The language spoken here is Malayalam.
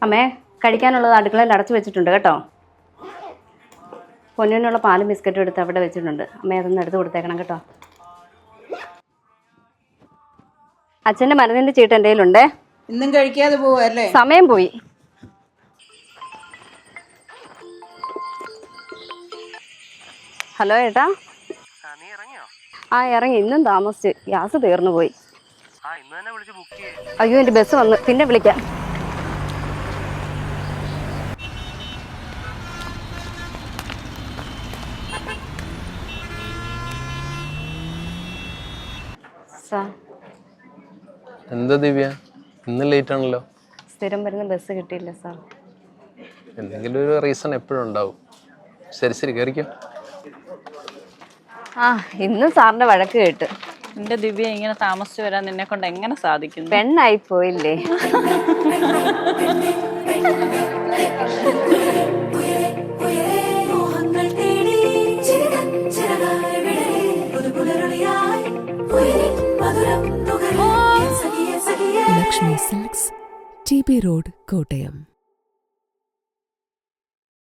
അമ്മേ കഴിക്കാനുള്ളത് അടുക്കളയിൽ അടച്ചു വെച്ചിട്ടുണ്ട് കേട്ടോ. പൊന്നിനുള്ള പാലും ബിസ്ക്കറ്റും എടുത്ത് അവിടെ വെച്ചിട്ടുണ്ട്. അമ്മേ അതൊന്ന് എടുത്ത് കൊടുത്തേക്കണം കേട്ടോ. അച്ഛൻ്റെ മരുന്നിൻ്റെ ചീട്ട് എൻ്റെ കയ്യിലുണ്ടേ. ഇന്നും കഴിക്കാതെ പോവല്ലേ? സമയം പോയി. ഹലോ ഏട്ടാ. ആ ഇറങ്ങി. ഇന്നും താമസിച്ച് ഗ്യാസ് തീർന്നു പോയി. അയ്യോ എൻ്റെ ബസ് വന്നു, പിന്നെ വിളിക്കാം. എന്താ ദിവ്യ ഇന്ന് ലേറ്റ് ആണല്ലോ? സ്ഥിരം വരുന്ന ബസ് കിട്ടിയില്ല സാർ. എന്തെങ്കിലും ഒരു റീസൺ എപ്പോഴും ഉണ്ടാവും. ശരി കയറിക്കോ. ആ ഇന്നും സാറിന്റെ വഴക്ക് കേട്ട്. എന്റെ ദിവ്യ ഇങ്ങനെ താമസിച്ചു വരാൻ നിന്നെ കൊണ്ട് എങ്ങനെ സാധിക്കുന്നു? പെണ്ണായി പോയില്ലേ? Lakshmi silks, T B road, Kottayam.